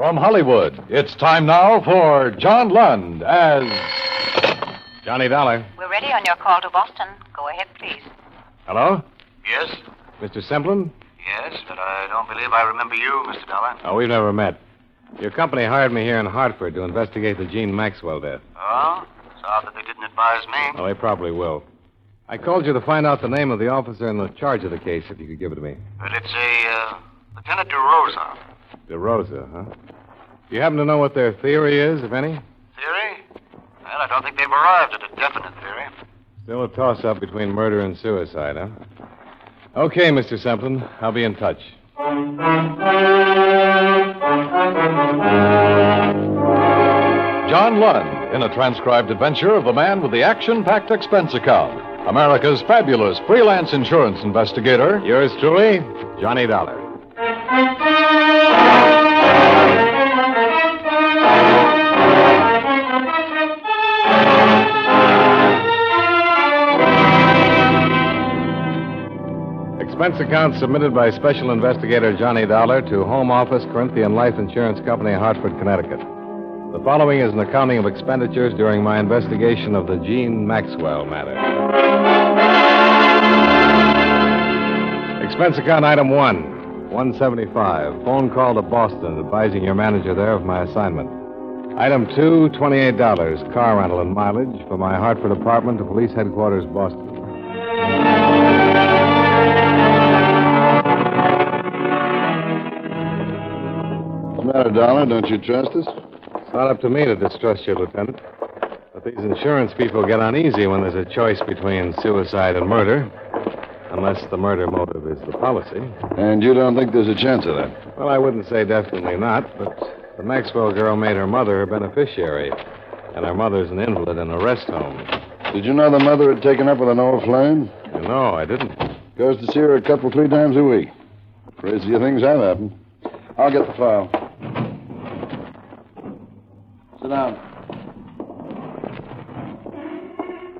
From Hollywood, it's time now for John Lund as Johnny Dollar. We're ready on your call to Boston. Go ahead, please. Hello? Yes? Mr. Semplin? Yes, but I don't believe I remember you, Mr. Dollar. Oh, we've never met. Your company hired me here in Hartford to investigate the Jean Maxwell death. Oh? It's odd that they didn't advise me. Well, they probably will. I called you to find out the name of the officer in the charge of the case, if you could give it to me. But it's a, Lieutenant DeRosa. DeRosa, huh? Do you happen to know what their theory is, if any? Theory? Well, I don't think they've arrived at a definite theory. Still a toss-up between murder and suicide, huh? Okay, Mr. Semplin. I'll be in touch. John Lund, in a transcribed adventure of the man with the action-packed expense account. America's fabulous freelance insurance investigator. Yours truly, Johnny Dollar. Expense account submitted by Special Investigator Johnny Dollar to Home Office, Corinthian Life Insurance Company, Hartford, Connecticut. The following is an accounting of expenditures during my investigation of the Jean Maxwell matter. Expense account item 1, $175. Phone call to Boston advising your manager there of my assignment. Item 2, $28. Car rental and mileage for my Hartford apartment to Police Headquarters, Boston. What's the matter, Dollar? Don't you trust us? It's not up to me to distrust you, Lieutenant. But these insurance people get uneasy when there's a choice between suicide and murder. Unless the murder motive is the policy. And you don't think there's a chance of that? Well, I wouldn't say definitely not, but the Maxwell girl made her mother her beneficiary. And her mother's an invalid in a rest home. Did you know the mother had taken up with an old flame? No, I didn't. Goes to see her a couple, 3 times a week. Crazier things have happened. I'll get the file. Sit down.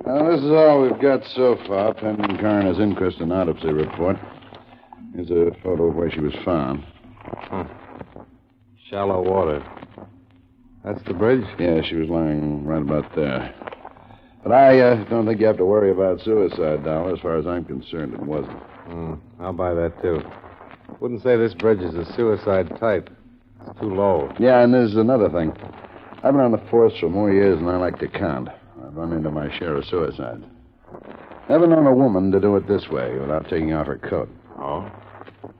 Now, this is all we've got so far, pending coroner's inquest and autopsy report. Here's a photo of where she was found. Huh. Shallow water. That's the bridge? Yeah, she was lying right about there. But I don't think you have to worry about suicide, Dollar. As far as I'm concerned, it wasn't. I'll buy that, too. Wouldn't say this bridge is a suicide type. It's too low. Yeah, and there's another thing. I've been on the force for more years than I like to count. I've run into my share of suicides. Never known a woman to do it this way without taking off her coat. Oh?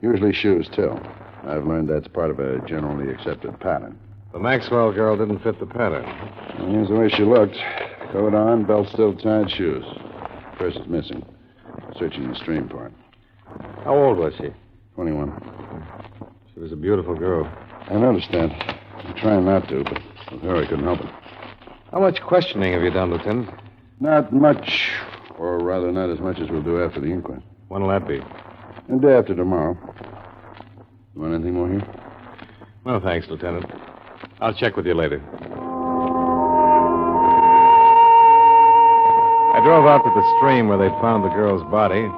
Usually shoes, too. I've learned that's part of a generally accepted pattern. The Maxwell girl didn't fit the pattern. Well, here's the way she looked. Coat on, belt still tied, shoes. Purse is missing. Searching the stream part. How old was she? 21. She was a beautiful girl. I noticed that. I'm trying not to, but with her I couldn't help it. How much questioning have you done, Lieutenant? Not much. Or rather, not as much as we'll do after the inquest. When'll that be? The day after tomorrow. You want anything more here? Well, thanks, Lieutenant. I'll check with you later. I drove out to the stream where they'd found the girl's body,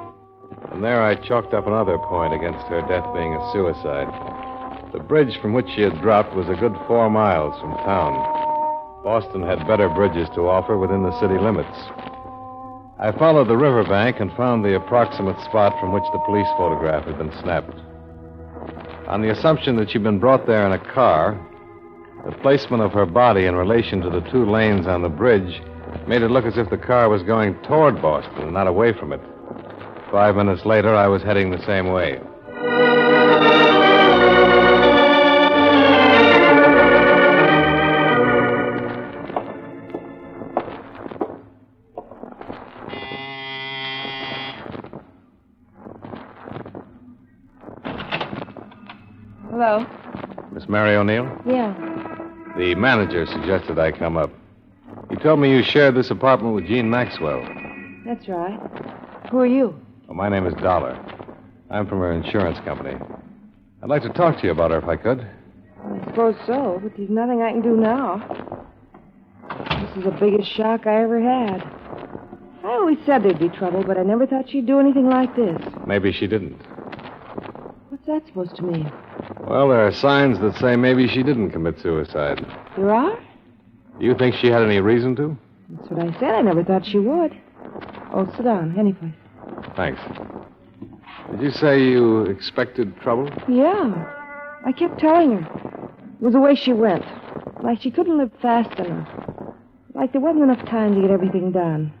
and there I chalked up another point against her death being a suicide. The bridge from which she had dropped was a good 4 miles from town. Boston had better bridges to offer within the city limits. I followed the riverbank and found the approximate spot from which the police photograph had been snapped. On the assumption that she'd been brought there in a car, the placement of her body in relation to the 2 lanes on the bridge made it look as if the car was going toward Boston and not away from it. 5 minutes later, I was heading the same way. Hello? Miss Mary O'Neill? Yeah. The manager suggested I come up. He told me you shared this apartment with Jean Maxwell. That's right. Who are you? Well, my name is Dollar. I'm from her insurance company. I'd like to talk to you about her if I could. I suppose so, but there's nothing I can do now. This is the biggest shock I ever had. I always said there'd be trouble, but I never thought she'd do anything like this. Maybe she didn't. What's that supposed to mean? Well, there are signs that say maybe she didn't commit suicide. There are? Do you think she had any reason to? That's what I said. I never thought she would. Oh, sit down. Any place. Thanks. Did you say you expected trouble? Yeah. I kept telling her. It was the way she went. Like she couldn't live fast enough. Like there wasn't enough time to get everything done.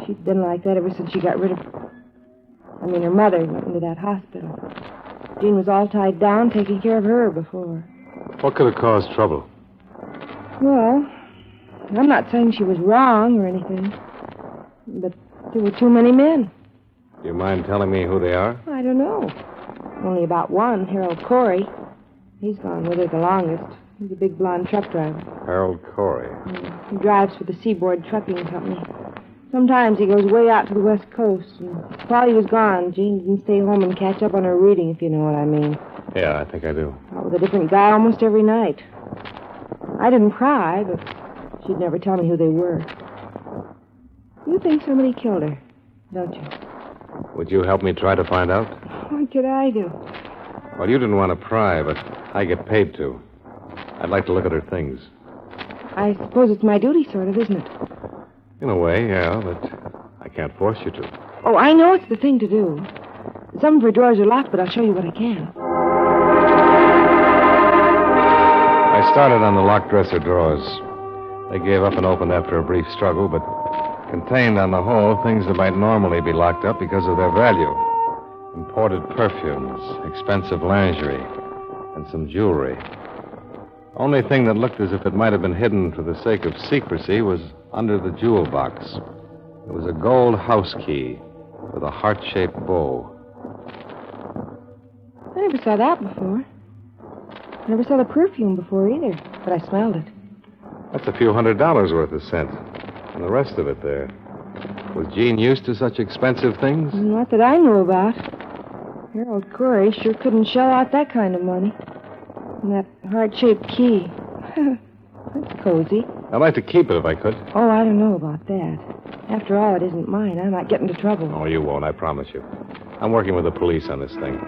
She'd been like that ever since she got rid of... her mother went into that hospital. Jean was all tied down, taking care of her before. What could have caused trouble? Well, I'm not saying she was wrong or anything. But there were too many men. Do you mind telling me who they are? I don't know. Only about one, Harold Corey. He's gone with her the longest. He's a big blonde truck driver. Harold Corey. He drives for the Seaboard Trucking Company. Sometimes he goes way out to the West Coast. And while he was gone, Jean didn't stay home and catch up on her reading, if you know what I mean. Yeah, I think I do. Out with a different guy almost every night. I didn't pry, but she'd never tell me who they were. You think somebody killed her, don't you? Would you help me try to find out? What could I do? Well, you didn't want to pry, but I get paid to. I'd like to look at her things. I suppose it's my duty, sort of, isn't it? In a way, yeah, but I can't force you to. Oh, I know it's the thing to do. Some of her drawers are locked, but I'll show you what I can. I started on the locked dresser drawers. They gave up and opened after a brief struggle, but contained on the whole things that might normally be locked up because of their value. Imported perfumes, expensive lingerie, and some jewelry. Only thing that looked as if it might have been hidden for the sake of secrecy was under the jewel box. It was a gold house key with a heart-shaped bow. I never saw that before. I never saw the perfume before either, but I smelled it. That's a few $100 worth of scent. And the rest of it there. Was Jean used to such expensive things? Not that I knew about. Harold Corey sure couldn't shell out that kind of money. And that heart-shaped key. That's cozy. I'd like to keep it if I could. Oh, I don't know about that. After all, it isn't mine. I might get into trouble. Oh, you won't, I promise you. I'm working with the police on this thing.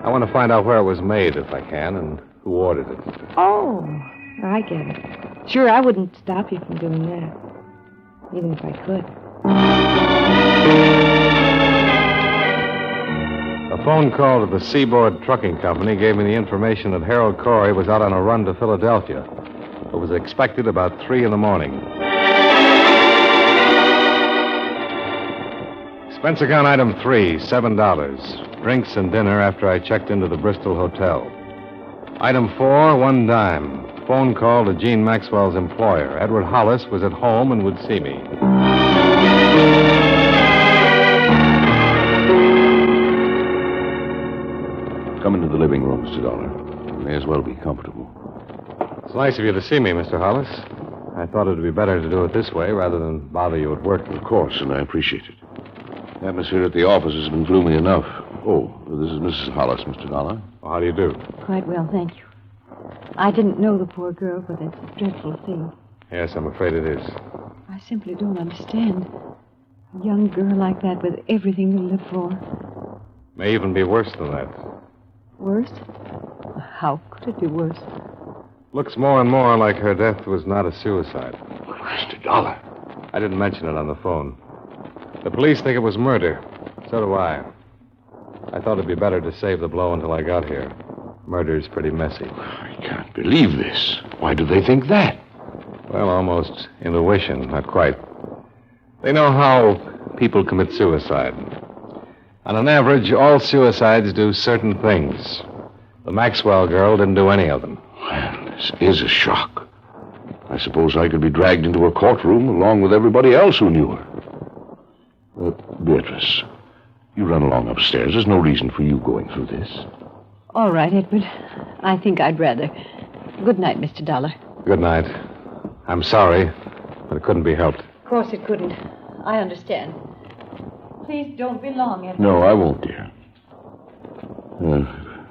I want to find out where it was made, if I can, and who ordered it. Oh, I get it. Sure, I wouldn't stop you from doing that. Even if I could. A phone call to the Seaboard Trucking Company gave me the information that Harold Corey was out on a run to Philadelphia. It was expected about 3 in the morning. Expense account item 3, $7. Drinks and dinner after I checked into the Bristol Hotel. Item 4, 1 dime. Phone call to Jean Maxwell's employer. Edward Hollis was at home and would see me. Come into the living room, Mr. Dollar. You may as well be comfortable. It's nice of you to see me, Mr. Hollis. I thought it would be better to do it this way rather than bother you at work. Of course, and I appreciate it. The atmosphere at the office has been gloomy enough. Oh, this is Mrs. Hollis, Mr. Dollar. Well, how do you do? Quite well, thank you. I didn't know the poor girl, but it's a dreadful thing. Yes, I'm afraid it is. I simply don't understand. A young girl like that with everything to live for. May even be worse than that. Worse? How could it be worse? Looks more and more like her death was not a suicide. Mr. Dollar. I didn't mention it on the phone. The police think it was murder. So do I. I thought it'd be better to save the blow until I got here. Murder's pretty messy. I can't believe this. Why do they think that? Well, almost intuition, not quite. They know how people commit suicide. On an average, all suicides do certain things. The Maxwell girl didn't do any of them. Well, this is a shock. I suppose I could be dragged into a courtroom along with everybody else who knew her. Beatrice, you run along upstairs. There's no reason for you going through this. All right, Edward. I think I'd rather. Good night, Mr. Dollar. Good night. I'm sorry, but it couldn't be helped. Of course it couldn't. I understand. Please don't be long, Edward. No, I won't, dear.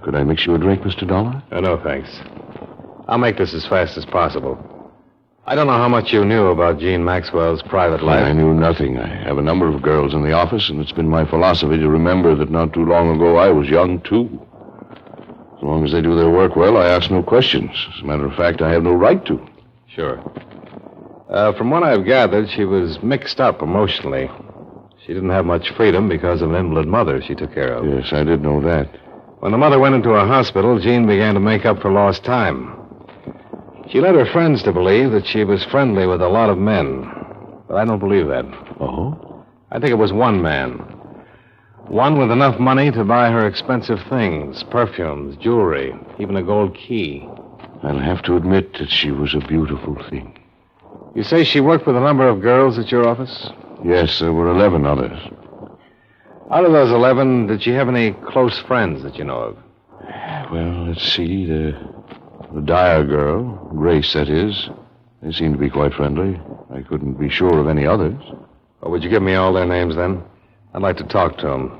Could I mix you a drink, Mr. Dollar? No, thanks. I'll make this as fast as possible. I don't know how much you knew about Jean Maxwell's private life. I knew nothing. I have a number of girls in the office, and it's been my philosophy to remember that not too long ago I was young, too. As long as they do their work well, I ask no questions. As a matter of fact, I have no right to. Sure. From what I've gathered, she was mixed up emotionally. She didn't have much freedom because of an invalid mother she took care of. Yes, I did know that. When the mother went into a hospital, Jean began to make up for lost time. She led her friends to believe that she was friendly with a lot of men. But I don't believe that. Oh? I think it was one man. One with enough money to buy her expensive things, perfumes, jewelry, even a gold key. I'll have to admit that she was a beautiful thing. You say she worked with a number of girls at your office? Yes, there were 11 others. Out of those 11, did she have any close friends that you know of? Well, let's see. The Dyer girl, Grace, that is. They seemed to be quite friendly. I couldn't be sure of any others. Well, would you give me all their names then? I'd like to talk to them.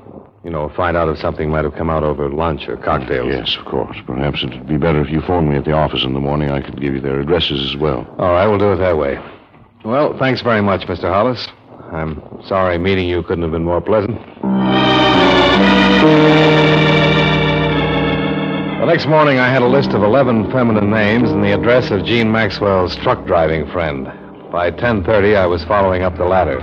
You know, find out if something might have come out over lunch or cocktails. Yes, of course. Perhaps it'd be better if you phoned me at the office in the morning. I could give you their addresses as well. All right, we'll do it that way. Well, thanks very much, Mr. Hollis. I'm sorry meeting you couldn't have been more pleasant. The next morning, I had a list of 11 feminine names and the address of Jean Maxwell's truck driving friend. By 10:30, I was following up the ladder.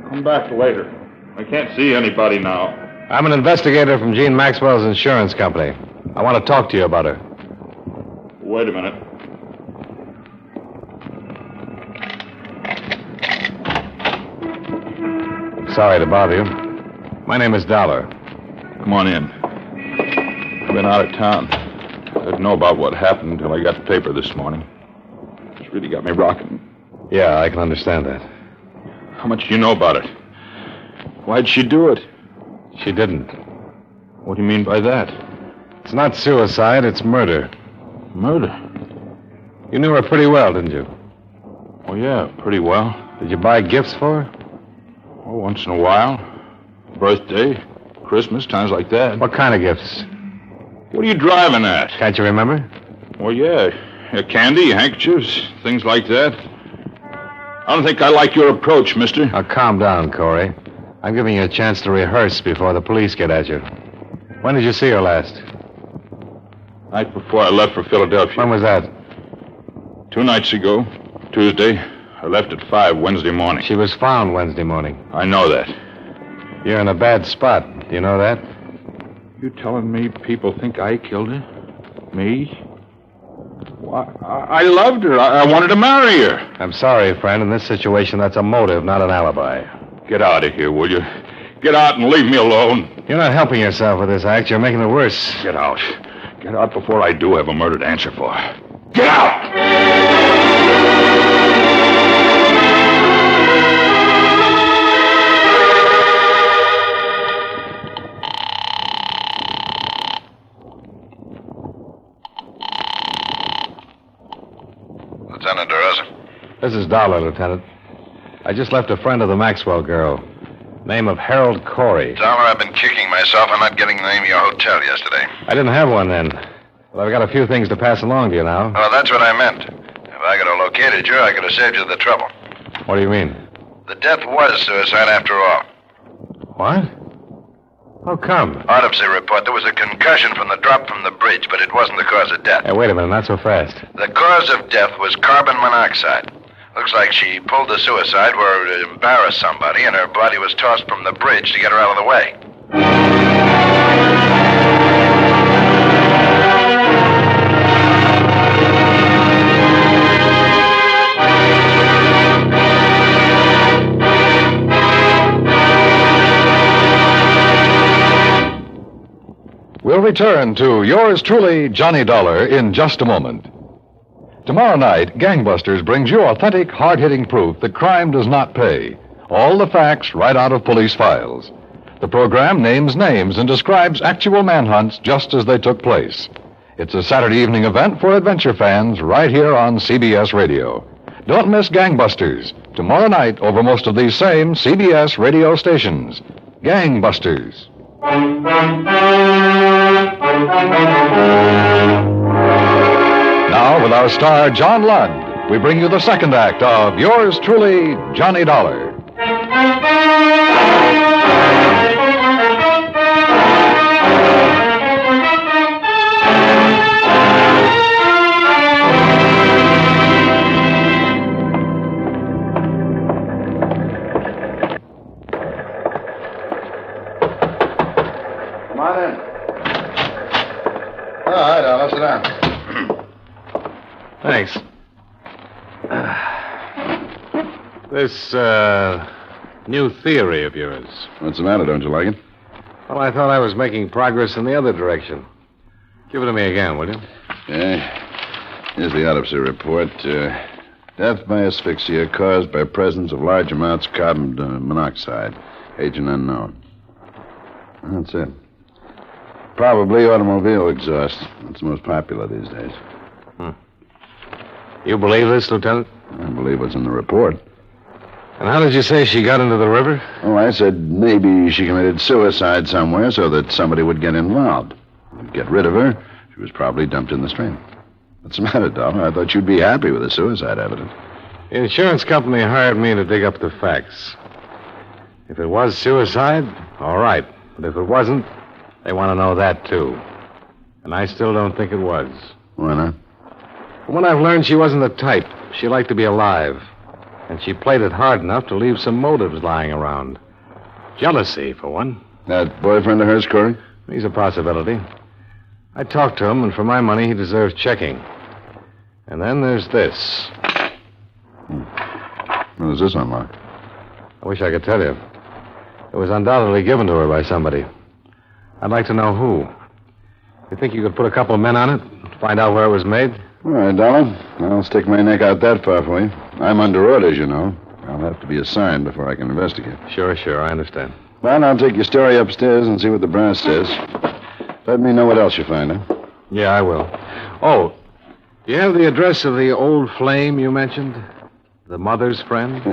Come back later. I can't see anybody now. I'm an investigator from Jean Maxwell's insurance company. I want to talk to you about her. Wait a minute. Sorry to bother you. My name is Dollar. Come on in. I've been out of town. I didn't know about what happened until I got the paper this morning. It's really got me rocking. Yeah, I can understand that. How much do you know about it? Why'd she do it? She didn't. What do you mean by that? It's not suicide, it's murder. Murder? You knew her pretty well, didn't you? Oh, yeah, pretty well. Did you buy gifts for her? Oh, once in a while. Birthday, Christmas, times like that. What kind of gifts? What are you driving at? Can't you remember? Well, yeah. Candy, handkerchiefs, things like that. I don't think I like your approach, mister. Now, calm down, Corey. I'm giving you a chance to rehearse before the police get at you. When did you see her last? Night before I left for Philadelphia. When was that? 2 nights ago, Tuesday. I left at 5 Wednesday morning. She was found Wednesday morning. I know that. You're in a bad spot. Do you know that? You telling me people think I killed her? Me? Well, I loved her. I wanted to marry her. I'm sorry, friend. In this situation, that's a motive, not an alibi. Get out of here, will you? Get out and leave me alone. You're not helping yourself with this act. You're making it worse. Get out. Get out before I do have a murder to answer for. Get out! Lieutenant DeRosa. This is Dollar, Lieutenant. I just left a friend of the Maxwell girl. Name of Harold Corey. Dollar, I've been kicking myself on not getting the name of your hotel yesterday. I didn't have one then. But I've got a few things to pass along to you now. Oh, that's what I meant. If I could have located you, I could have saved you the trouble. What do you mean? The death was suicide after all. What? How come? Autopsy report. There was a concussion from the drop from the bridge, but it wasn't the cause of death. Hey, wait a minute. Not so fast. The cause of death was carbon monoxide. Looks like she pulled the suicide where it embarrassed somebody, and her body was tossed from the bridge to get her out of the way. We'll return to yours truly, Johnny Dollar, in just a moment. Tomorrow night, Gangbusters brings you authentic, hard-hitting proof that crime does not pay. All the facts right out of police files. The program names names and describes actual manhunts just as they took place. It's a Saturday evening event for adventure fans right here on CBS Radio. Don't miss Gangbusters, tomorrow night over most of these same CBS radio stations. Gangbusters. Now, with our star, John Lund, we bring you the second act of Yours Truly, Johnny Dollar. Come on in. All right, Dollar, sit down. Thanks. This, new theory of yours. What's the matter? Don't you like it? Well, I thought I was making progress in the other direction. Give it to me again, will you? Yeah. Here's the autopsy report. Death by asphyxia caused by presence of large amounts of carbon monoxide. Agent unknown. That's it. Probably automobile exhaust. It's the most popular these days. You believe this, Lieutenant? I believe what's in the report. And how did you say she got into the river? Oh, I said maybe she committed suicide somewhere so that somebody would get involved. To get rid of her, she was probably dumped in the stream. What's the matter, Dollar? I thought you'd be happy with the suicide evidence. The insurance company hired me to dig up the facts. If it was suicide, all right. But if it wasn't, they want to know that, too. And I still don't think it was. Why not? From what I've learned, she wasn't the type. She liked to be alive. And she played it hard enough to leave some motives lying around. Jealousy, for one. That boyfriend of hers, Corey? He's a possibility. I talked to him, and for my money, he deserves checking. And then there's this. What does this unlock? I wish I could tell you. It was undoubtedly given to her by somebody. I'd like to know who. You think you could put a couple of men on it? Find out where it was made? All right, Dollar. I'll stick my neck out that far for you. I'm under orders, you know. I'll have to be assigned before I can investigate. Sure, I understand. Well, I'll take your story upstairs and see what the brass says. Let me know what else you find, huh? Yeah, I will. Oh, do you have the address of the old flame you mentioned? The mother's friend?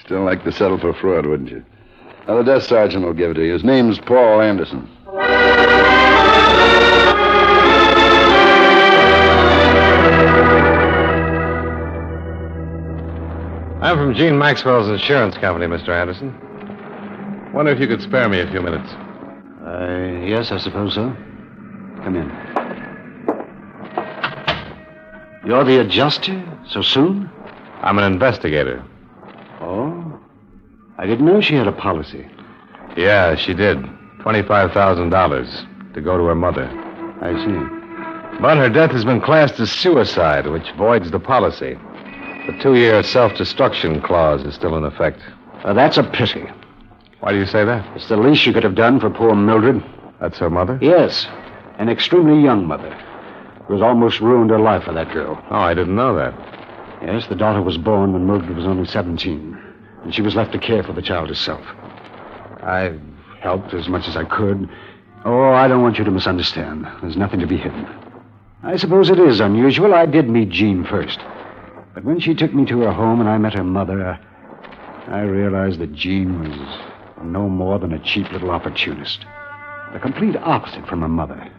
Still like to settle for fraud, wouldn't you? Now, the desk sergeant will give it to you. His name's Paul Anderson. I'm from Gene Maxwell's insurance company, Mr. Anderson. Wonder if you could spare me a few minutes. Yes, I suppose so. Come in. You're the adjuster? So soon? I'm an investigator. Oh? I didn't know she had a policy. Yeah, she did. $25,000 to go to her mother. I see. But her death has been classed as suicide, which voids the policy. The 2-year self-destruction clause is still in effect. That's a pity. Why do you say that? It's the least you could have done for poor Mildred. That's her mother? Yes. An extremely young mother who has almost ruined her life for that girl. Oh, I didn't know that. Yes, the daughter was born when Mildred was only 17, and she was left to care for the child herself. I helped as much as I could. Oh, I don't want you to misunderstand. There's nothing to be hidden. I suppose it is unusual. I did meet Jean first. But when she took me to her home and I met her mother, I realized that Jean was no more than a cheap little opportunist. The complete opposite from her mother.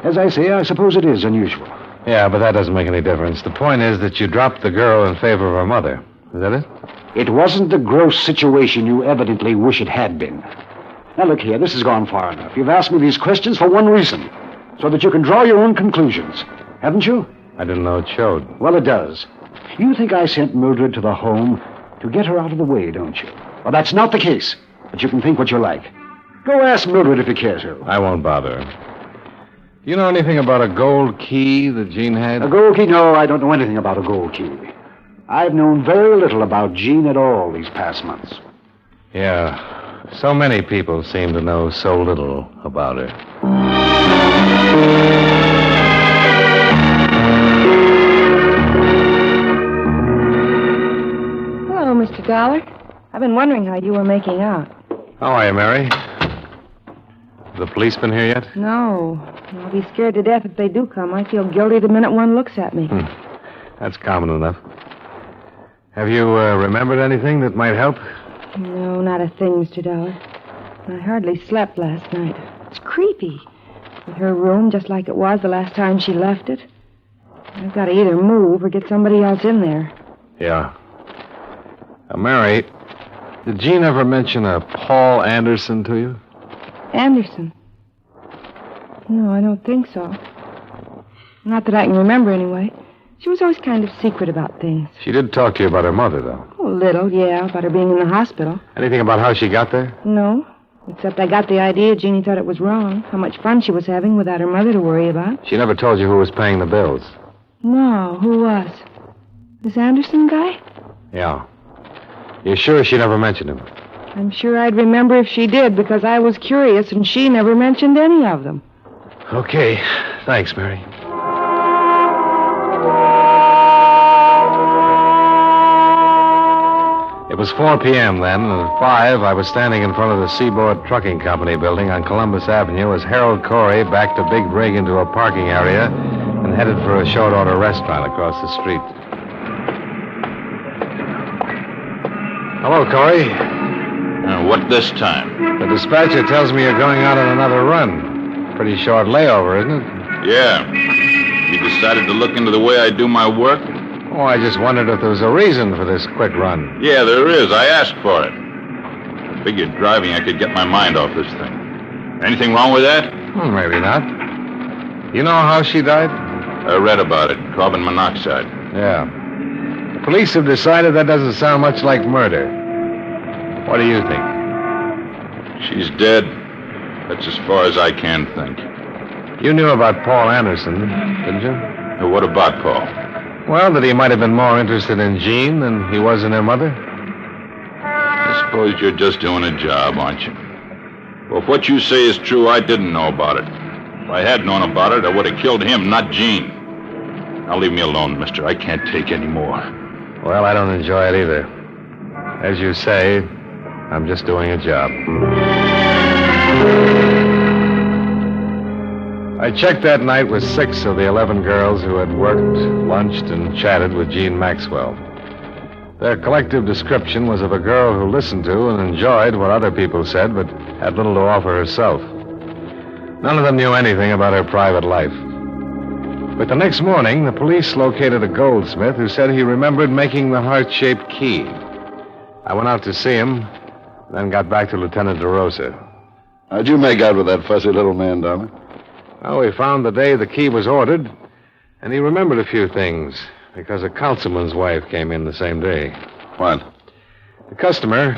As I say, I suppose it is unusual. Yeah, but that doesn't make any difference. The point is that you dropped the girl in favor of her mother. Is that it? It wasn't the gross situation you evidently wish it had been. Now, look here, this has gone far enough. You've asked me these questions for one reason, so that you can draw your own conclusions. Haven't you? I didn't know it showed. Well, it does. You think I sent Mildred to the home to get her out of the way, don't you? Well, that's not the case, but you can think what you like. Go ask Mildred if you care to. I won't bother her. Do you know anything about a gold key that Jean had? A gold key? No, I don't know anything about a gold key. I've known very little about Jean at all these past months. Yeah. So many people seem to know so little about her. Hello, Mr. Dollar. I've been wondering how you were making out. How are you, Mary? The police been here yet? No. I'll be scared to death if they do come. I feel guilty the minute one looks at me. That's common enough. Have you remembered anything that might help? No, not a thing, Mr. Dollar. I hardly slept last night. It's creepy. With her room just like it was the last time she left it. I've got to either move or get somebody else in there. Yeah. Mary, did Jean ever mention a Paul Anderson to you? Anderson? No, I don't think so. Not that I can remember, anyway. She was always kind of secret about things. She did talk to you about her mother, though. Oh, a little, yeah, about her being in the hospital. Anything about how she got there? No, except I got the idea Jeannie thought it was wrong, how much fun she was having without her mother to worry about. She never told you who was paying the bills. No, who was? This Anderson guy? Yeah. You sure she never mentioned him? I'm sure I'd remember if she did, because I was curious and she never mentioned any of them. Okay. Thanks, Mary. It was 4 p.m. then, and at 5, I was standing in front of the Seaboard Trucking Company building on Columbus Avenue as Harold Corey backed a big rig into a parking area and headed for a short-order restaurant across the street. Hello, Corey. What this time? The dispatcher tells me you're going out on another run. Pretty short layover, isn't it? Yeah. You decided to look into the way I do my work? Oh, I just wondered if there was a reason for this quick run. Yeah, there is. I asked for it. I figured driving I could get my mind off this thing. Anything wrong with that? Well, maybe not. You know how she died? I read about it. Carbon monoxide. Yeah. The police have decided that doesn't sound much like murder. What do you think? She's dead. That's as far as I can think. You knew about Paul Anderson, didn't you? What about Paul? Well, that he might have been more interested in Jean than he was in her mother. I suppose you're just doing a job, aren't you? Well, if what you say is true, I didn't know about it. If I had known about it, I would have killed him, not Jean. Now leave me alone, mister. I can't take any more. Well, I don't enjoy it either. As you say, I'm just doing a job. I checked that night with 6 of the 11 girls who had worked, lunched, and chatted with Jean Maxwell. Their collective description was of a girl who listened to and enjoyed what other people said, but had little to offer herself. None of them knew anything about her private life. But the next morning, the police located a goldsmith who said he remembered making the heart-shaped key. I went out to see him, then got back to Lieutenant DeRosa. How'd you make out with that fussy little man, Dollar? Well, we found the day the key was ordered, and he remembered a few things, because a councilman's wife came in the same day. What? The customer,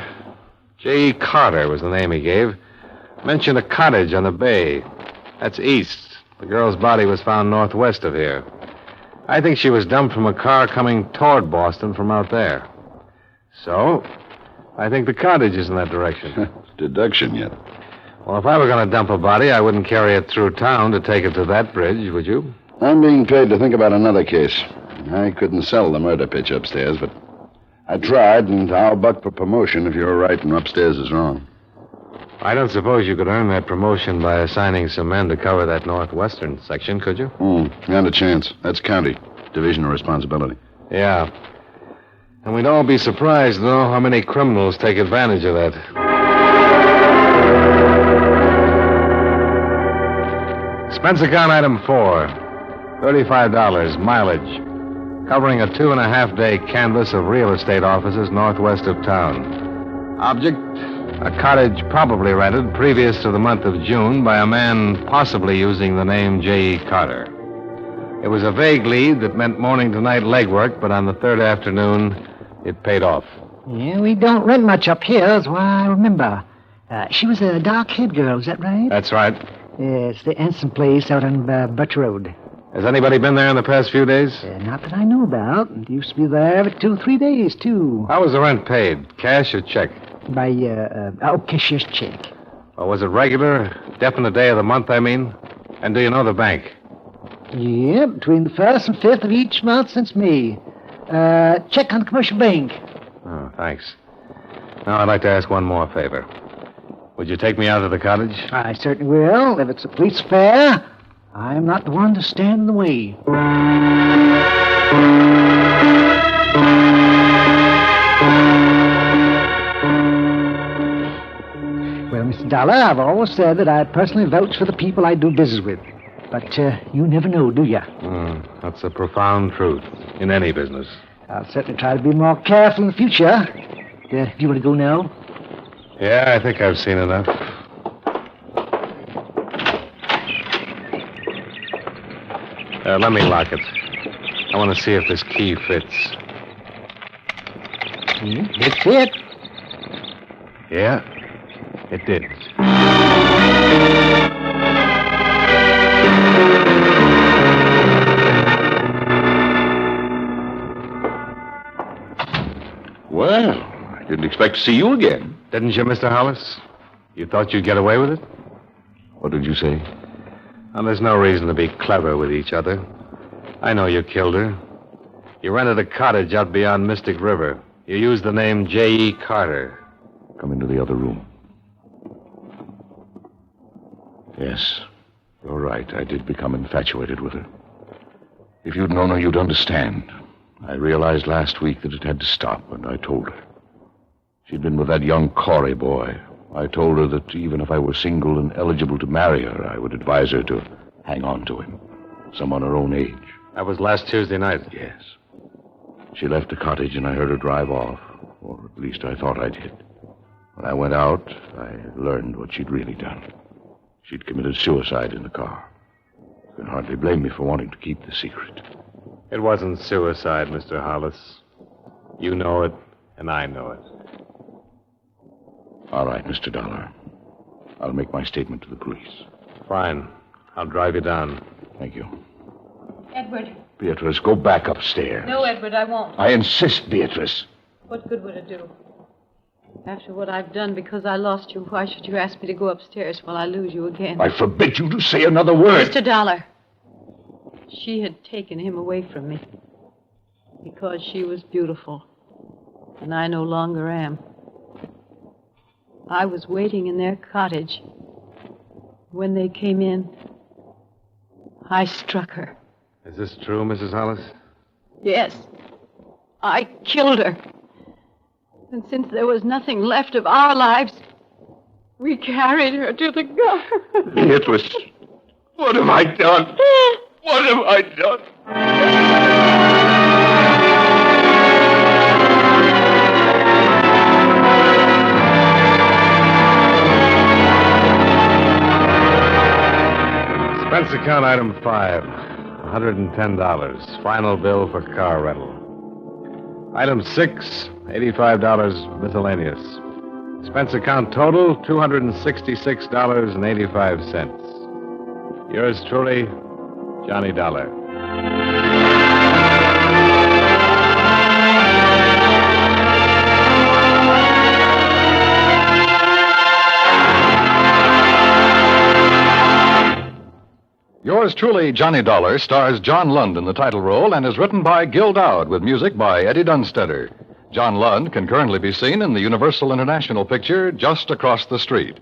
J.E. Carter was the name he gave, mentioned a cottage on the bay. That's east. The girl's body was found northwest of here. I think she was dumped from a car coming toward Boston from out there. So, I think the cottage is in that direction. Deduction yet. Well, if I were going to dump a body, I wouldn't carry it through town to take it to that bridge, would you? I'm being paid to think about another case. I couldn't sell the murder pitch upstairs, but I tried, and I'll buck for promotion if you're right and upstairs is wrong. I don't suppose you could earn that promotion by assigning some men to cover that northwestern section, could you? Not a chance. That's county. Division of responsibility. Yeah. And we'd all be surprised to know how many criminals take advantage of that. Expense account item 4. $35, mileage. Covering a 2.5-day canvass of real estate offices northwest of town. Object, a cottage probably rented previous to the month of June by a man possibly using the name J.E. Carter. It was a vague lead that meant morning to night legwork, but on the third afternoon, it paid off. Yeah, we don't rent much up here, that's why I remember. She was a dark-haired girl, is that right? That's right. It's the Anson place out on Butch Road. Has anybody been there in the past few days? Not that I know about. It used to be there every 2 or 3 days, too. How was the rent paid? Cash or check? By, cashier's check. Or was it regular? Definite day of the month, I mean? And do you know the bank? Yeah, between the 1st and 5th of each month since May. Check on the commercial bank. Oh, thanks. Now, I'd like to ask one more favor. Would you take me out to the cottage? I certainly will. If it's a police affair, I'm not the one to stand in the way. Well, Mr. Dollar, I've always said that I personally vouch for the people I do business with. But you never know, do you? That's a profound truth in any business. I'll certainly try to be more careful in the future. Do you want to go now? Yeah, I think I've seen enough. Let me lock it. I want to see if this key fits. It fit. Yeah, it did. Well, I didn't expect to see you again. Didn't you, Mr. Hollis? You thought you'd get away with it? What did you say? Well, there's no reason to be clever with each other. I know you killed her. You rented a cottage out beyond Mystic River. You used the name J.E. Carter. Come into the other room. Yes, you're right. I did become infatuated with her. If you'd known her, you'd understand. I realized last week that it had to stop, and I told her. She'd been with that young Corey boy. I told her that even if I were single and eligible to marry her, I would advise her to hang on to him. Someone her own age. That was last Tuesday night. Yes. She left the cottage, and I heard her drive off. Or at least I thought I did. When I went out, I learned what she'd really done. She'd committed suicide in the car. You can hardly blame me for wanting to keep the secret. It wasn't suicide, Mr. Hollis. You know it, and I know it. All right, Mr. Dollar. I'll make my statement to the police. Fine. I'll drive you down. Thank you. Edward. Beatrice, go back upstairs. No, Edward, I won't. I insist, Beatrice. What good would it do? After what I've done because I lost you, why should you ask me to go upstairs while I lose you again? I forbid you to say another word. Mr. Dollar. She had taken him away from me because she was beautiful, and I no longer am. I was waiting in their cottage. When they came in, I struck her. Is this true, Mrs. Hollis? Yes. I killed her. And since there was nothing left of our lives, we carried her to the guard. Beatrice, what have I done? What have I done? Expense account item 5, $110. Final bill for car rental. Item 6, $85 miscellaneous. Expense account total, $266.85. Yours truly, Johnny Dollar. Yours truly, Johnny Dollar, stars John Lund in the title role and is written by Gil Dowd with music by Eddie Dunstetter. John Lund can currently be seen in the Universal International picture Just Across the Street.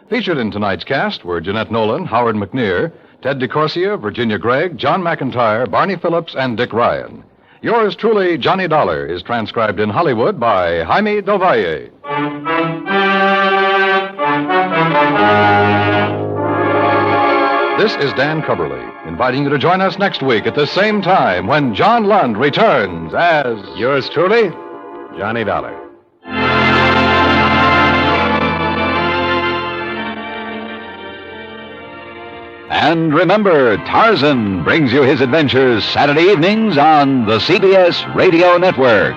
Featured in tonight's cast were Jeanette Nolan, Howard McNear, Ted DeCorsia, Virginia Gregg, John McIntyre, Barney Phillips, and Dick Ryan. Yours truly, Johnny Dollar, is transcribed in Hollywood by Jaime Del Valle. This is Dan Cubberly, inviting you to join us next week at the same time when John Lund returns as... Yours truly, Johnny Dollar. And remember, Tarzan brings you his adventures Saturday evenings on the CBS Radio Network.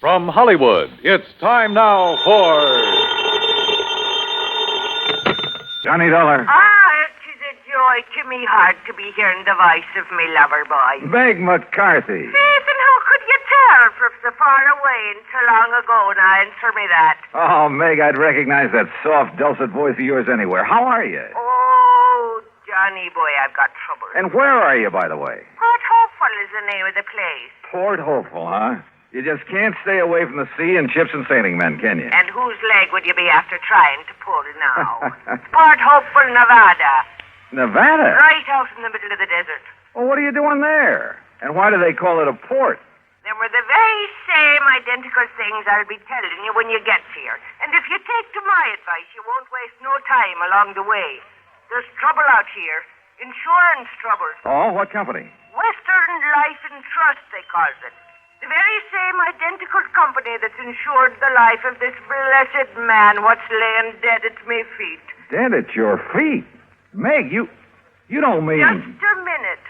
From Hollywood, it's time now for Johnny Dollar. It is a joy to me heart to be hearing the voice of me lover boy. Meg McCarthy. Faith, and how could you tell from so far away and so long ago? Now answer me that. Oh, Meg, I'd recognize that soft, dulcet voice of yours anywhere. How are you? Oh, Johnny boy, I've got trouble. And where are you, by the way? Port Hopeful is the name of the place. Port Hopeful, huh? You just can't stay away from the sea and ships and sailing men, can you? And whose leg would you be after trying to pull now? Port Hopeful, Nevada. Nevada? Right out in the middle of the desert. Well, what are you doing there? And why do they call it a port? Them were the very same identical things I'll be telling you when you get here. And if you take to my advice, you won't waste no time along the way. There's trouble out here. Insurance trouble. Oh, what company? Western Life and Trust, they calls it. The very same identical company that's insured the life of this blessed man what's laying dead at me feet. Dead at your feet? Meg, you don't mean... Just a minute.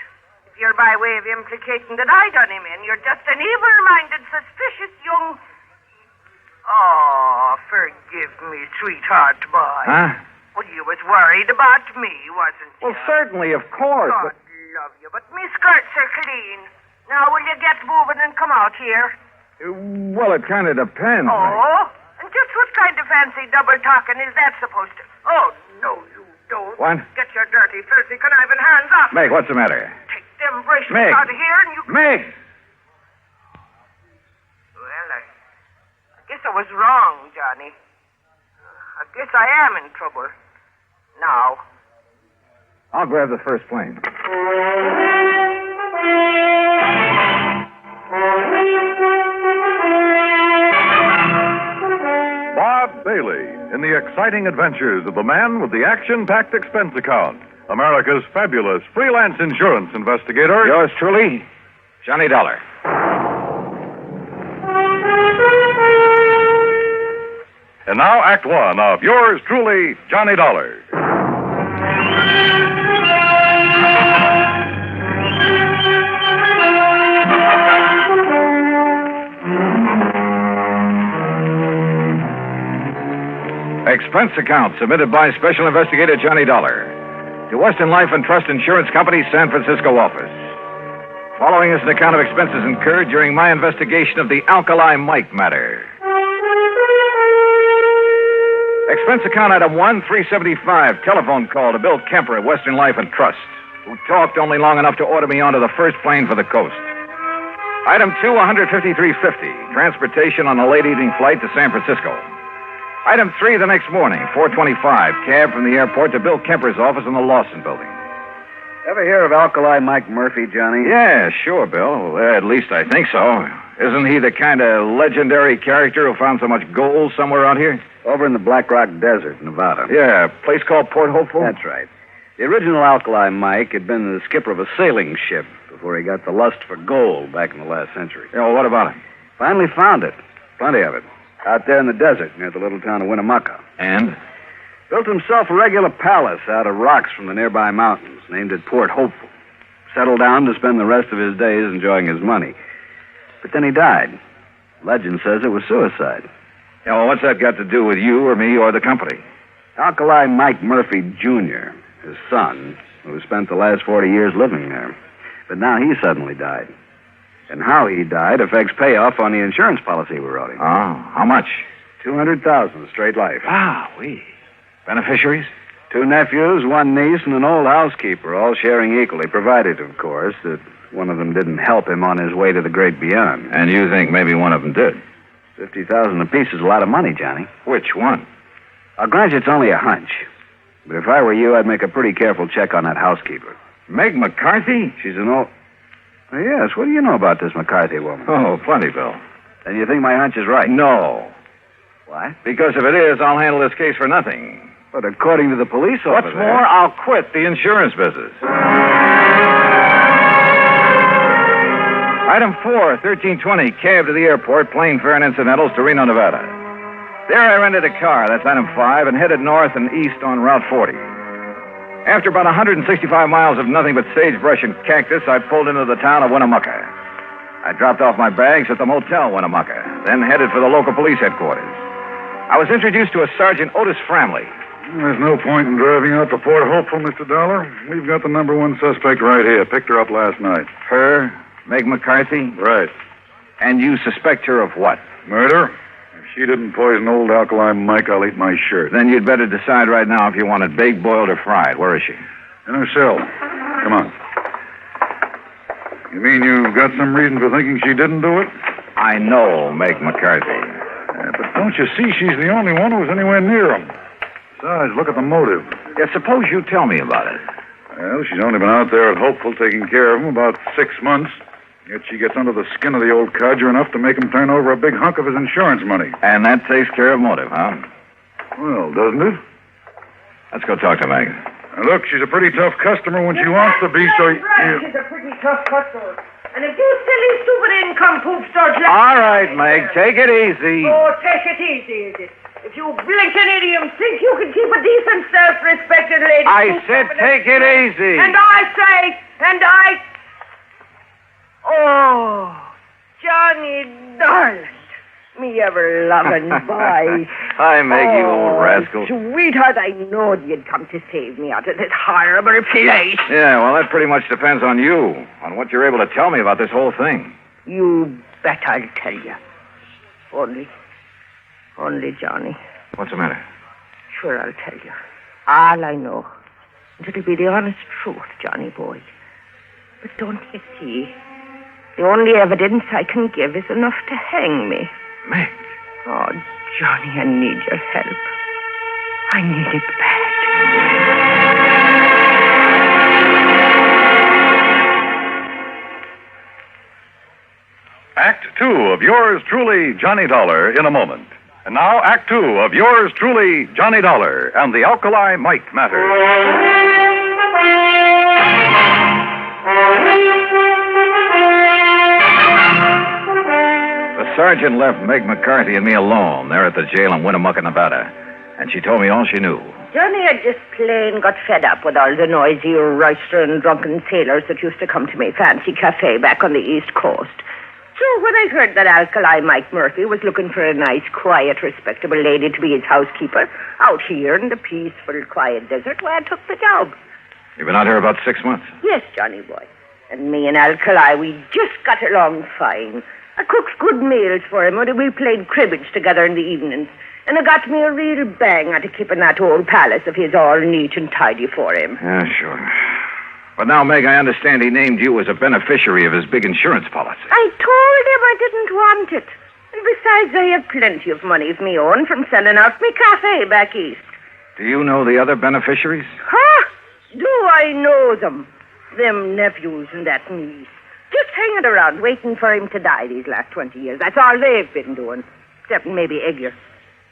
If you're by way of implicating that I done him in, you're just an evil-minded, suspicious young... Oh, forgive me, sweetheart boy. Huh? Well, you was worried about me, wasn't you? Well, certainly, of course. God love you, but me skirts are clean. Now, will you get moving and come out here? Well, it kind of depends. Oh? Meg. And just what kind of fancy double talking is that supposed to... Oh, no, you don't. What? Get your dirty, filthy, conniving hands off. Meg, what's the matter? Take them bracelets Meg. out of here and you... Meg! Well, I guess I was wrong, Johnny. I guess I am in trouble. Now. I'll grab the first plane. Bob Bailey in the exciting adventures of the man with the action-packed expense account, America's fabulous freelance insurance investigator. Yours truly, Johnny Dollar. And now, Act One of yours truly, Johnny Dollar. Expense account submitted by Special Investigator Johnny Dollar to Western Life and Trust Insurance Company, San Francisco office. Following is an account of expenses incurred during my investigation of the Alkali Mike matter. Expense account item 1, 375, telephone call to Bill Kemper at Western Life and Trust, who talked only long enough to order me onto the first plane for the coast. Item 2, 153.50, transportation on a late-evening flight to San Francisco. Item 3, the next morning, 4:25, cab from the airport to Bill Kemper's office in the Lawson building. Ever hear of Alkali Mike Murphy, Johnny? Yeah, sure, Bill. At least I think so. Isn't he the kind of legendary character who found so much gold somewhere out here? Over in the Black Rock Desert, Nevada. Yeah, a place called Port Hopeful? That's right. The original Alkali Mike had been the skipper of a sailing ship before he got the lust for gold back in the last century. Yeah, well, what about him? Finally found it. Plenty of it. Out there in the desert near the little town of Winnemucca. And? Built himself a regular palace out of rocks from the nearby mountains, named it Port Hopeful. Settled down to spend the rest of his days enjoying his money. But then he died. Legend says it was suicide. Yeah, well, what's that got to do with you or me or the company? Alkali Mike Murphy, Jr., his son, who spent the last 40 years living there. But now he suddenly died. And how he died affects payoff on the insurance policy we wrote him. Oh, how much? $200,000, straight life. Ah, Beneficiaries? 2 nephews, 1 niece, and an old housekeeper, all sharing equally, provided, of course, that one of them didn't help him on his way to the great beyond. And you think maybe one of them did? $50,000 apiece is a lot of money, Johnny. Which one? I'll grant you it's only a hunch. But if I were you, I'd make a pretty careful check on that housekeeper. Meg McCarthy? She's an old... Oh, yes, what do you know about this McCarthy woman? Oh, plenty, Bill. Then you think my hunch is right? No. What? Because if it is, I'll handle this case for nothing. But according to the police officer... What's more, I'll quit the insurance business. Item 4, 1320, cab to the airport, plane fare and incidentals to Reno, Nevada. There I rented a car, that's item 5, and headed north and east on Route 40. After about 165 miles of nothing but sagebrush and cactus, I pulled into the town of Winnemucca. I dropped off my bags at the motel, Winnemucca, then headed for the local police headquarters. I was introduced to a Sergeant Otis Framley. There's no point in driving out to Port Hopeful, Mr. Dollar. We've got the number one suspect right here. Picked her up last night. Her? Meg McCarthy? Right. And you suspect her of what? Murder? If she didn't poison old Alkali Mike, I'll eat my shirt. Then you'd better decide right now if you want it baked, boiled, or fried. Where is she? In her cell. Come on. You mean you've got some reason for thinking she didn't do it? I know Meg McCarthy. Yeah, but don't you see she's the only one who was anywhere near him? Besides, look at the motive. Yeah, suppose you tell me about it. Well, she's only been out there at Hopeful taking care of him about 6 months. Yet she gets under the skin of the old codger enough to make him turn over a big hunk of his insurance money. And that takes care of motive, huh? Well, doesn't it? Let's go talk to Meg. Now, look, she's a pretty tough customer when she wants to be, so... Right, she's a pretty tough customer. And if you silly, stupid income-poop start... All right, Meg, take it easy. Oh, take it easy, is it? If you blinking idioms think you can keep a decent, self-respected lady... I said take it easy. And I... Oh, Johnny darling. Me ever-loving boy. Hi, Meg, you old rascal. Sweetheart, I knowed you'd come to save me out of this horrible place. Yeah, well, that pretty much depends on you, on what you're able to tell me about this whole thing. You bet I'll tell you. Only, Johnny. What's the matter? Sure, I'll tell you. All I know. And it'll be the honest truth, Johnny boy. But don't you see? The only evidence I can give is enough to hang me. Meg. Oh, Johnny, I need your help. I need it bad. Act 2 of yours truly, Johnny Dollar, in a moment. And now, Act 2 of yours truly, Johnny Dollar, and the Alkali Mike matter. The sergeant left Meg McCarthy and me alone there at the jail in Winnemucca, Nevada. And she told me all she knew. Johnny had just plain got fed up with all the noisy, roistering, drunken sailors that used to come to my fancy cafe back on the East Coast. So when I heard that Alkali Mike Murphy was looking for a nice, quiet, respectable lady to be his housekeeper out here in the peaceful, quiet desert, well, I took the job. You've been out here about 6 months. Yes, Johnny boy. And me and Alkali, we just got along fine. I cooked good meals for him, and we played cribbage together in the evenings. And it got me a real bang out of keeping that old palace of his all neat and tidy for him. Yeah, sure. But now, Meg, I understand he named you as a beneficiary of his big insurance policy. I told him I didn't want it. And besides, I have plenty of money of me own from selling out me cafe back east. Do you know the other beneficiaries? Huh? Do I know them? Them nephews and that niece. Just hanging around waiting for him to die these last 20 years. That's all they've been doing. Except maybe Edgar.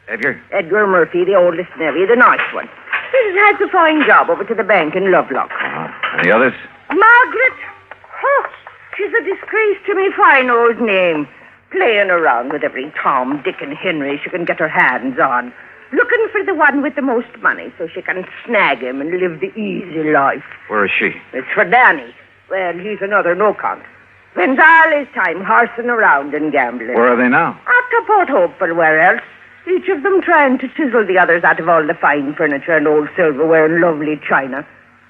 Edgar Murphy, the oldest nephew, the nice one. He's had a fine job over to the bank in Lovelock. And the others? Margaret! Oh, she's a disgrace to me fine old name. Playing around with every Tom, Dick, and Henry she can get her hands on. Looking for the one with the most money so she can snag him and live the easy life. Where is she? It's for Danny. Well, he's another no-count. Spends all his time horsing around and gambling. Where are they now? Up to Port Hopeful, where else? Each of them trying to chisel the others out of all the fine furniture and old silverware and lovely china.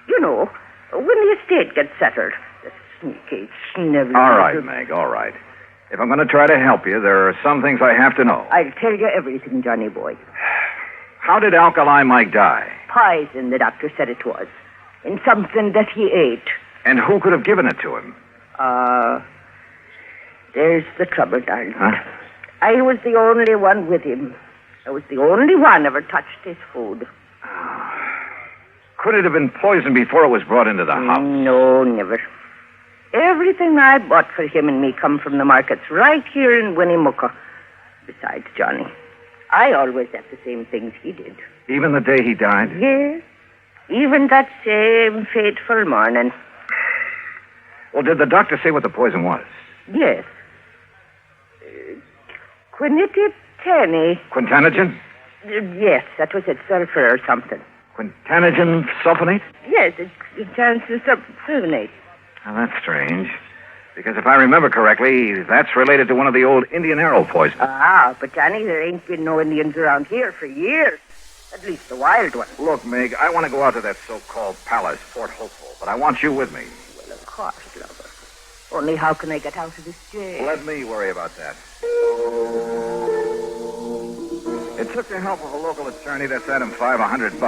You know, when the estate gets settled. The sneaky, snivelling... All right, Meg, all right. If I'm going to try to help you, there are some things I have to know. I'll tell you everything, Johnny boy. How did Alkali Mike die? Poison, the doctor said it was. In something that he ate. And who could have given it to him? There's the trouble, darling. Huh? I was the only one with him. I was the only one ever touched his food. Could it have been poisoned before it was brought into the house? No, never. Everything I bought for him and me come from the markets right here in Winnemucca. Besides, Johnny, I always had the same things he did. Even the day he died? Yes. Even that same fateful morning. Well, did the doctor say what the poison was? Yes. Quinititani. Quintanogen? Yes, that was it. Sulfur or something. Quintanogen sulfonate? Yes, it turns to sulfonate. Well, that's strange. Because if I remember correctly, that's related to one of the old Indian arrow poisons. Ah, but Johnny, there ain't been no Indians around here for years. At least the wild ones. Look, Meg, I want to go out to that so-called palace, Fort Hopeful, but I want you with me. Well, of course, lover. Only how can I get out of this jail? Let me worry about that. It took the help of a local attorney that set him $500.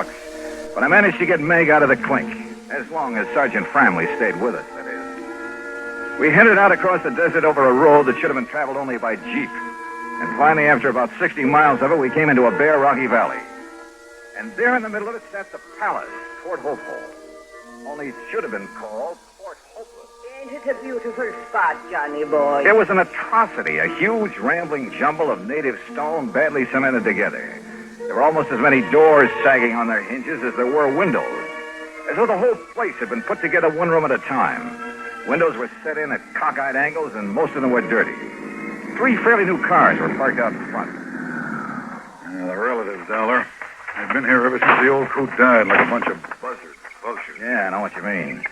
But I managed to get Meg out of the clink, as long as Sergeant Framley stayed with us, that is. We headed out across the desert over a road that should have been traveled only by jeep. And finally, after about 60 miles of it, we came into a bare, rocky valley. And there in the middle of it sat the palace, Fort Hopeful. Only it should have been called Fort Hopeless. Ain't it a beautiful spot, Johnny boy? It was an atrocity, a huge, rambling jumble of native stone badly cemented together. There were almost as many doors sagging on their hinges as there were windows, as though the whole place had been put together one room at a time. Windows were set in at cockeyed angles, and most of them were dirty. 3 fairly new cars were parked out in front. The relatives, Dollar. They've been here ever since the old coot died, like a bunch of buzzards. Vultures. Yeah, I know what you mean.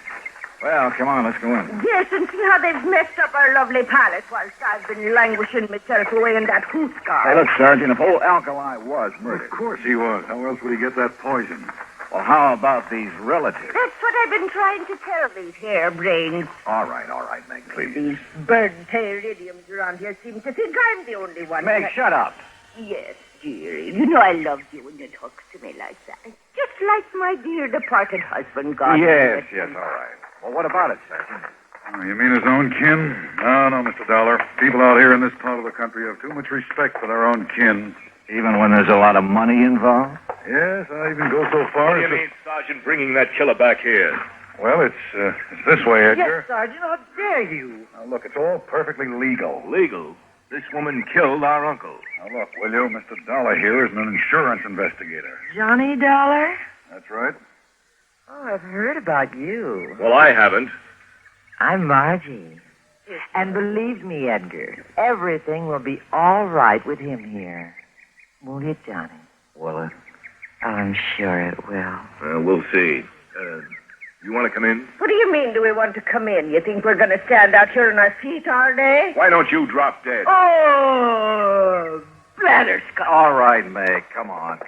Well, come on, let's go in. Yes, and see how they've messed up our lovely palace whilst I've been languishing myself away in that hoot car. Hey, look, Sergeant, if old Alkali was murdered. Of course he was. How else would he get that poison? Well, how about these relatives? That's what I've been trying to tell these harebrains. All right, Meg, please. These bird-tailed idioms around here seem to think I'm the only one. Meg, shut up. Yes, dearie. You know I loved you when you talked to me like that. Just like my dear departed husband, God. Yes, all right. Well, what about it, Sergeant? Oh, you mean his own kin? No, Mr. Dollar. People out here in this part of the country have too much respect for their own kin. Even when there's a lot of money involved? Yes, I even go so far as... What do you mean, Sergeant, bringing that killer back here? Well, it's this way, Edgar. Yes, Sergeant, how dare you? Now, look, it's all perfectly legal. Legal? This woman killed our uncle. Now, look, will you? Mr. Dollar here is an insurance investigator. Johnny Dollar? That's right. Oh, I've heard about you. Well, I haven't. I'm Margie. And believe me, Edgar, everything will be all right with him here. Won't it, Johnny? Will it? I'm sure it will. We'll see. You want to come in? What do you mean, do we want to come in? You think we're going to stand out here on our feet all day? Why don't you drop dead? Oh, blatherskite. All right, Meg, come on.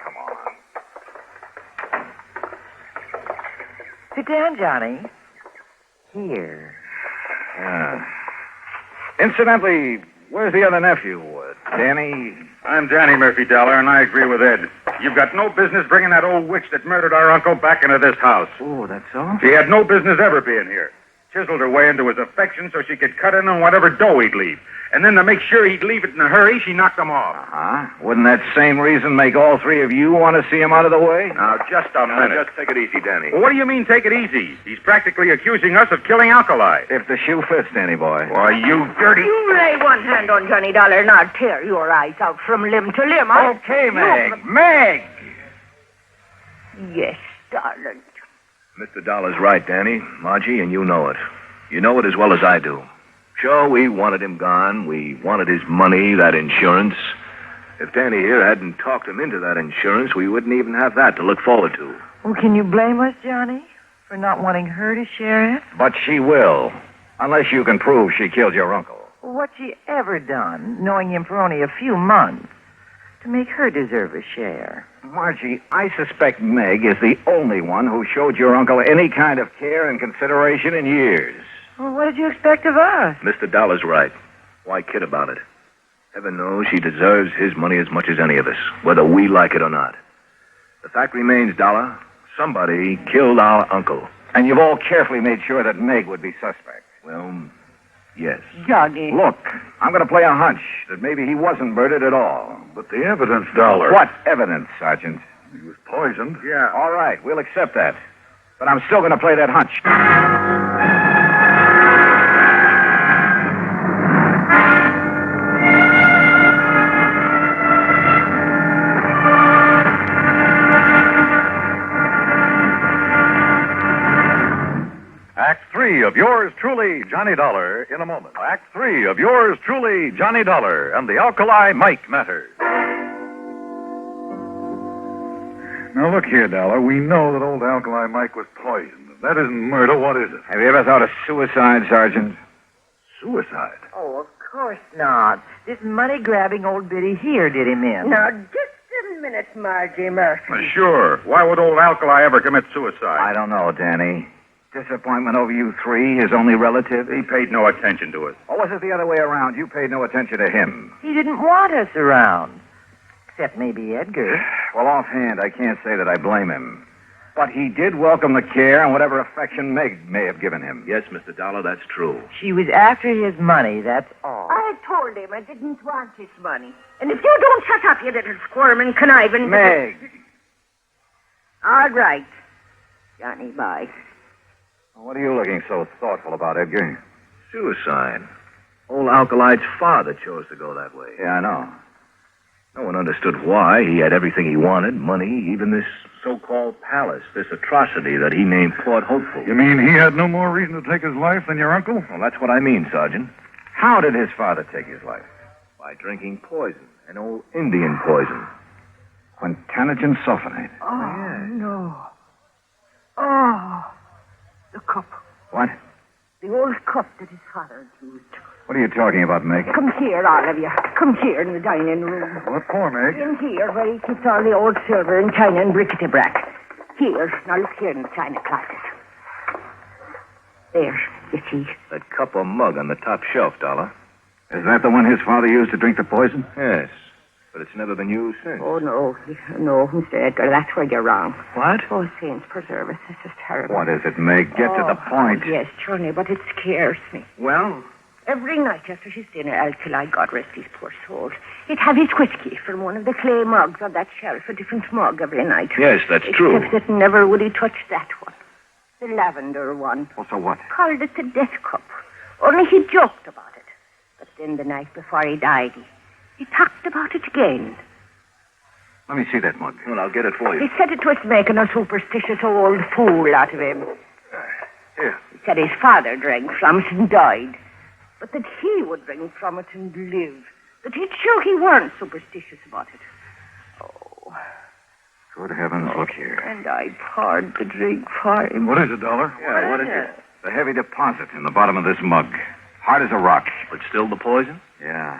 Sit down, Johnny. Here. Incidentally, where's the other nephew? Danny? I'm Danny Murphy, Dollar, and I agree with Ed. You've got no business bringing that old witch that murdered our uncle back into this house. Oh, that's all? She had no business ever being here. Chiseled her way into his affection so she could cut in on whatever dough he'd leave. And then to make sure he'd leave it in a hurry, she knocked him off. Uh-huh. Wouldn't that same reason make all 3 of you want to see him out of the way? Now, just a minute. Just take it easy, Danny. Well, what do you mean, take it easy? He's practically accusing us of killing Alkali. If the shoe fits, Danny boy. Why, you dirty... You lay one hand on Johnny Dollar and I'll tear your eyes out from limb to limb. Okay, Meg. Meg! Yes, darling. Mr. Dollar's right, Danny. Margie, and you know it. You know it as well as I do. Sure, we wanted him gone. We wanted his money, that insurance. If Danny here hadn't talked him into that insurance, we wouldn't even have that to look forward to. Well, can you blame us, Johnny, for not wanting her to share it? But she will. Unless you can prove she killed your uncle. What's she ever done, knowing him for only a few months, to make her deserve a share? Margie, I suspect Meg is the only one who showed your uncle any kind of care and consideration in years. Well, what did you expect of us? Mr. Dollar's right. Why kid about it? Heaven knows she deserves his money as much as any of us, whether we like it or not. The fact remains, Dollar, somebody killed our uncle. And you've all carefully made sure that Meg would be suspect. Well, yes. Johnny. Look, I'm going to play a hunch that maybe he wasn't murdered at all. But the evidence, Dollar... What evidence, Sergeant? He was poisoned. Yeah, all right, we'll accept that. But I'm still going to play that hunch. Act 3 of yours truly, Johnny Dollar, in a moment. Act 3 of yours truly, Johnny Dollar, and the Alkali Mike matter. Now, look here, Dollar. We know that old Alkali Mike was poisoned. If that isn't murder, what is it? Have you ever thought of suicide, Sergeant? suicide. Oh, of course not. This money-grabbing old biddy here did him in. Now, just a minute, Margie Murphy. Sure. Why would old Alkali ever commit suicide? I don't know, Danny. Disappointment over you three, his only relative? He paid no attention to us. Or was it the other way around? You paid no attention to him. He didn't want us around. Except maybe Edgar. Well, offhand, I can't say that I blame him. But he did welcome the care and whatever affection Meg may have given him. Yes, Mr. Dollar, that's true. She was after his money, that's all. I told him I didn't want his money. And if you don't shut up, you little squirm and conniving... Meg! All right. Johnny, bye. What are you looking so thoughtful about, Edgar? Suicide. Old Alkalide's father chose to go that way. Yeah, I know. No one understood why. He had everything he wanted, money, even this so-called palace, this atrocity that he named Port Hopeful. You mean he had no more reason to take his life than your uncle? Well, that's what I mean, Sergeant. How did his father take his life? By drinking poison, an old Indian poison. Quintanogen sulfonate. Oh, no. Oh, the cup. What? The old cup that his father had used. What are you talking about, Meg? Come here, all of you. Come here in the dining room. What for, Meg? In here, where he keeps all the old silver and china and bric-a-brac. Here. Now look here in the china closet. There, you see. That cup or mug on the top shelf, Dollar. Is that the one his father used to drink the poison? Yes, but it's never been used since. Oh, no. No, Mr. Edgar, that's where you're wrong. What? Oh, saints preserve us. This is terrible. What is it, Meg? Get to the point. Yes, Johnny, but it scares me. Well? Every night after his dinner, Alkali, God rest his poor soul, he'd have his whiskey from one of the clay mugs on that shelf, a different mug every night. Yes, that's true. Except that never would he touch that one. The lavender one. Well, so what? Called it the death cup. Only he joked about it. But then the night before he died, he talked about it again. Let me see that mug. Well, I'll get it for you. He said it was making a superstitious old fool out of him. Here. He said his father drank from it and died. But that he would drink from it and live. That he'd show he weren't superstitious about it. Oh. Good heavens, look here. And I poured the drink for him. What is it, Dollar? Yeah, what is it? The heavy deposit in the bottom of this mug. Hard as a rock. But still the poison? Yeah.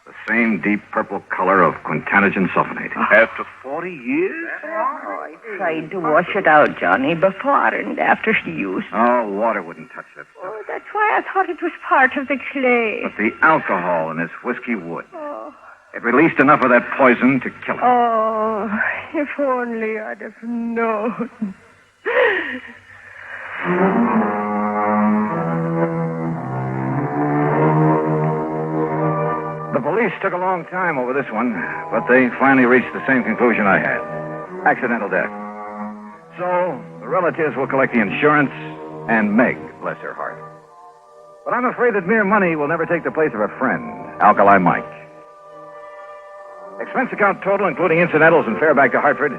The same deep purple color of quintanogen sulfonate. After 40 years? Oh, I tried to wash it out, Johnny, before and after use. Oh, water wouldn't touch that stuff. Oh, that's why I thought it was part of the clay. But the alcohol in his whiskey would. Oh. It released enough of that poison to kill him. Oh, if only I'd have known. The police took a long time over this one, but they finally reached the same conclusion I had. Accidental death. So, the relatives will collect the insurance, and Meg, bless her heart. But I'm afraid that mere money will never take the place of a friend, Alkali Mike. Expense account total, including incidentals and fare back to Hartford,